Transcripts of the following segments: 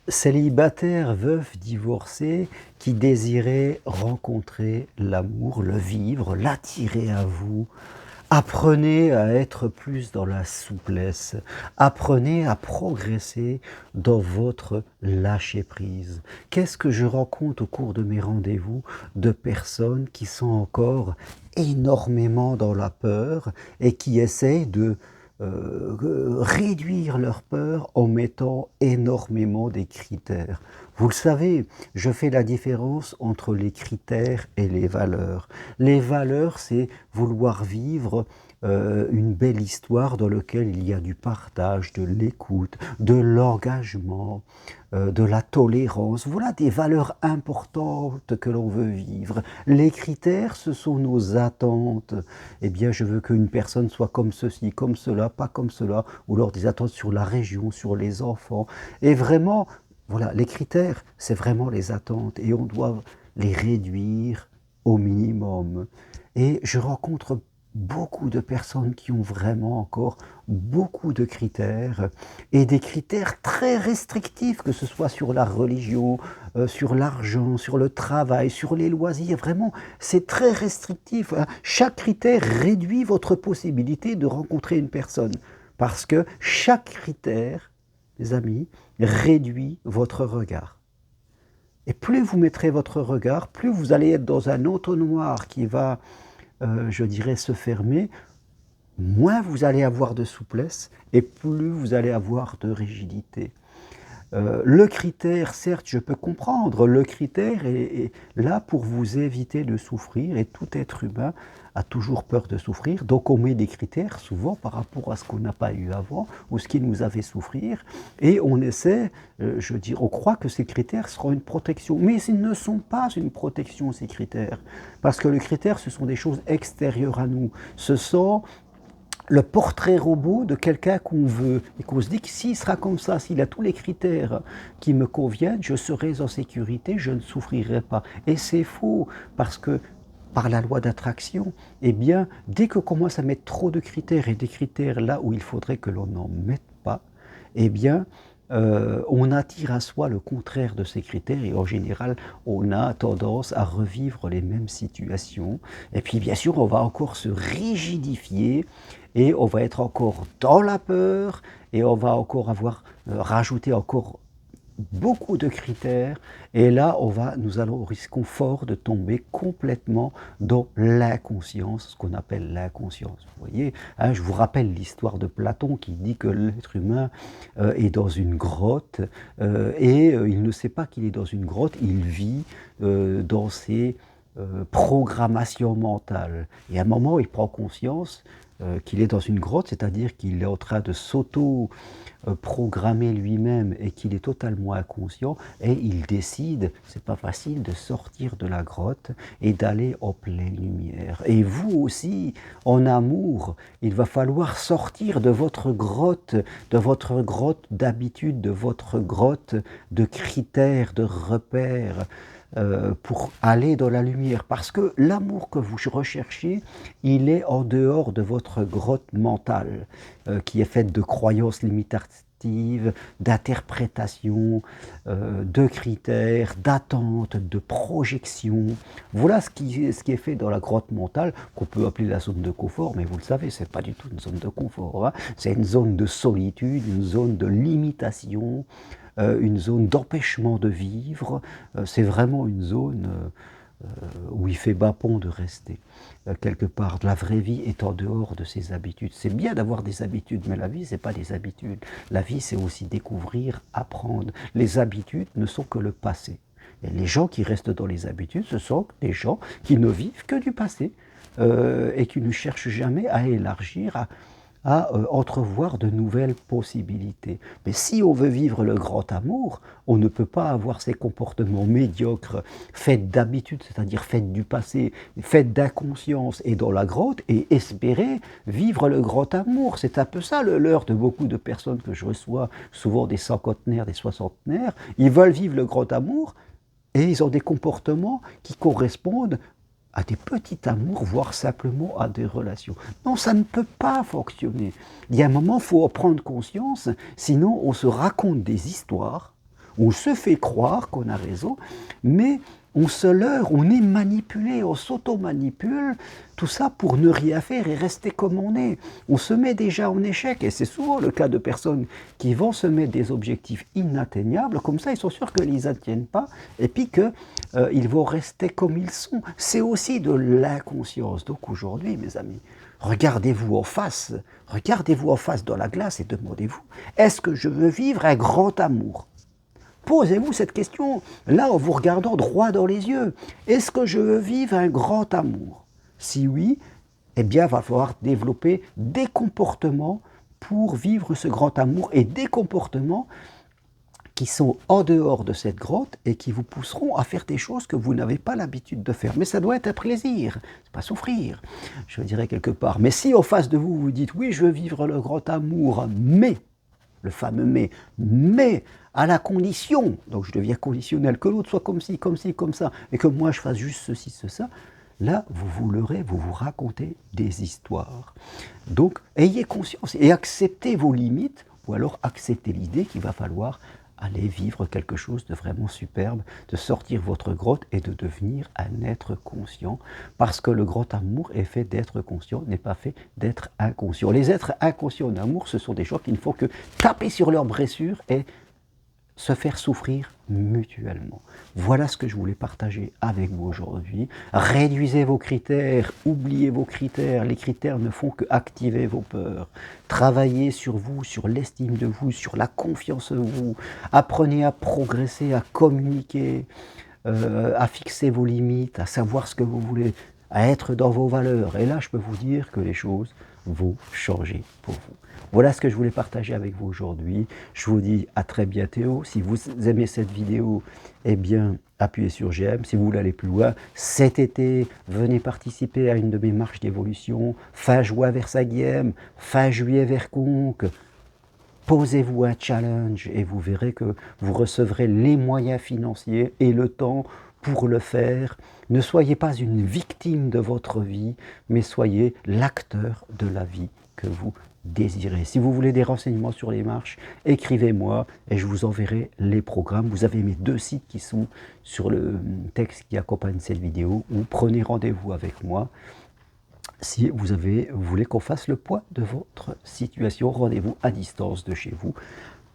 Célibataire, veuf, divorcé, qui désirait rencontrer l'amour, le vivre, l'attirer à vous, apprenez à être plus dans la souplesse, apprenez à progresser dans votre lâcher-prise. Qu'est-ce que je rencontre au cours de mes rendez-vous de personnes qui sont encore énormément dans la peur et qui essayent de réduire leur peur en mettant énormément des critères. Vous le savez, je fais la différence entre les critères et les valeurs. Les valeurs, c'est vouloir vivre une belle histoire dans laquelle il y a du partage, de l'écoute, de l'engagement, de la tolérance. Voilà des valeurs importantes que l'on veut vivre. Les critères, ce sont nos attentes. Eh bien, je veux qu'une personne soit comme ceci, comme cela, pas comme cela, ou alors des attentes sur la région, sur les enfants. Et vraiment, voilà, les critères, c'est vraiment les attentes et on doit les réduire au minimum. Et je rencontre beaucoup de personnes qui ont vraiment encore beaucoup de critères et des critères très restrictifs, que ce soit sur la religion, sur l'argent, sur le travail, sur les loisirs. Vraiment, c'est très restrictif, hein. Chaque critère réduit votre possibilité de rencontrer une personne parce que chaque critère, les amis, réduit votre regard. Et plus vous mettrez votre regard, plus vous allez être dans un entonnoir qui va, je dirais, se fermer, moins vous allez avoir de souplesse et plus vous allez avoir de rigidité. Le critère, certes, je peux comprendre, le critère est là pour vous éviter de souffrir et tout être humain a toujours peur de souffrir. Donc on met des critères souvent par rapport à ce qu'on n'a pas eu avant ou ce qui nous avait souffrir et on essaie, je veux dire, on croit que ces critères seront une protection. Mais ils ne sont pas une protection, ces critères. Parce que les critères, ce sont des choses extérieures à nous. Ce sont le portrait robot de quelqu'un qu'on veut et qu'on se dit que s'il sera comme ça, s'il a tous les critères qui me conviennent, je serai en sécurité, je ne souffrirai pas. Et c'est faux, parce que par la loi d'attraction, eh bien, dès qu'on commence à mettre trop de critères et des critères là où il faudrait que l'on n'en mette pas, eh bien, on attire à soi le contraire de ces critères et en général, on a tendance à revivre les mêmes situations. Et puis, bien sûr, on va encore se rigidifier et on va être encore dans la peur et on va encore avoir rajouté encore beaucoup de critères et là nous allons au risque fort de tomber complètement dans l'inconscience, ce qu'on appelle l'inconscience. Vous voyez, hein, je vous rappelle l'histoire de Platon qui dit que l'être humain est dans une grotte et il ne sait pas qu'il est dans une grotte, il vit dans ses programmations mentales. Et à un moment, il prend conscience qu'il est dans une grotte, c'est-à-dire qu'il est en train de s'auto-programmer lui-même et qu'il est totalement inconscient, et il décide, c'est pas facile, de sortir de la grotte et d'aller en pleine lumière. Et vous aussi, en amour, il va falloir sortir de votre grotte d'habitude, de votre grotte de critères, de repères, pour aller dans la lumière. Parce que l'amour que vous recherchez, il est en dehors de votre grotte mentale, qui est faite de croyances limitatives, d'interprétations, de critères, d'attentes, de projections. Voilà ce qui est fait dans la grotte mentale, qu'on peut appeler la zone de confort, mais vous le savez, c'est pas du tout une zone de confort, hein. C'est une zone de solitude, une zone de limitation, une zone d'empêchement de vivre. C'est vraiment une zone où il fait bas pont de rester. Quelque part, la vraie vie est en dehors de ses habitudes. C'est bien d'avoir des habitudes, mais la vie, c'est pas des habitudes. La vie, c'est aussi découvrir, apprendre. Les habitudes ne sont que le passé. Et les gens qui restent dans les habitudes, ce sont des gens qui ne vivent que du passé et qui ne cherchent jamais à élargir, à entrevoir de nouvelles possibilités. Mais si on veut vivre le grand amour, on ne peut pas avoir ces comportements médiocres, faits d'habitude, c'est-à-dire faits du passé, faits d'inconscience et dans la grotte, et espérer vivre le grand amour. C'est un peu ça le leurre de beaucoup de personnes que je reçois, souvent des cinquantenaires, des soixantenaires. Ils veulent vivre le grand amour, et ils ont des comportements qui correspondent à des petits amours, voire simplement à des relations. Non, ça ne peut pas fonctionner. Il y a un moment, il faut en prendre conscience, sinon on se raconte des histoires, On se fait croire qu'on a raison, mais on se leurre, on est manipulé, on s'auto-manipule, tout ça pour ne rien faire et rester comme on est. On se met déjà en échec, et c'est souvent le cas de personnes qui vont se mettre des objectifs inatteignables, comme ça ils sont sûrs qu'ils les atteignent pas, et puis qu'ils vont rester comme ils sont. C'est aussi de l'inconscience. Donc aujourd'hui, mes amis, regardez-vous en face dans la glace et demandez-vous, est-ce que je veux vivre un grand amour ? Posez-vous cette question, là, en vous regardant droit dans les yeux. Est-ce que je veux vivre un grand amour? Si oui, eh bien, il va falloir développer des comportements pour vivre ce grand amour, et des comportements qui sont en dehors de cette grotte et qui vous pousseront à faire des choses que vous n'avez pas l'habitude de faire. Mais ça doit être un plaisir, c'est pas souffrir, je dirais quelque part. Mais si en face de vous, vous dites, oui, je veux vivre le grand amour, mais, le fameux mais à la condition, donc je deviens conditionnel, que l'autre soit comme ci, comme ça, et que moi je fasse juste ceci, ça, là, vous vous leurrez, vous vous racontez des histoires. Donc, ayez conscience et acceptez vos limites, ou alors acceptez l'idée qu'il va falloir aller vivre quelque chose de vraiment superbe, de sortir votre grotte et de devenir un être conscient, parce que le grand amour est fait d'être conscient, n'est pas fait d'être inconscient. Les êtres inconscients d'amour, ce sont des gens qui ne font que taper sur leurs blessures et se faire souffrir mutuellement. Voilà ce que je voulais partager avec vous aujourd'hui. Réduisez vos critères, oubliez vos critères. Les critères ne font que activer vos peurs. Travaillez sur vous, sur l'estime de vous, sur la confiance en vous. Apprenez à progresser, à communiquer, à fixer vos limites, à savoir ce que vous voulez, à être dans vos valeurs. Et là, je peux vous dire que les choses vont changer pour vous. Voilà ce que je voulais partager avec vous aujourd'hui. Je vous dis à très bientôt. Si vous aimez cette vidéo, eh bien, appuyez sur j'aime. Si vous voulez aller plus loin, cet été, venez participer à une de mes marches d'évolution. Fin juin vers Saguième, fin juillet vers Conques. Posez-vous un challenge et vous verrez que vous recevrez les moyens financiers et le temps pour le faire. Ne soyez pas une victime de votre vie, mais soyez l'acteur de la vie que vous désirez. Si vous voulez des renseignements sur les marches, écrivez-moi et je vous enverrai les programmes. Vous avez mes 2 sites qui sont sur le texte qui accompagne cette vidéo, ou prenez rendez-vous avec moi. Si vous voulez qu'on fasse le point de votre situation, rendez-vous à distance de chez vous,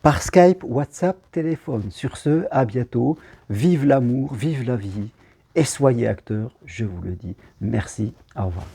par Skype, WhatsApp, téléphone. Sur ce, à bientôt. Vive l'amour, vive la vie et soyez acteurs, je vous le dis. Merci, au revoir.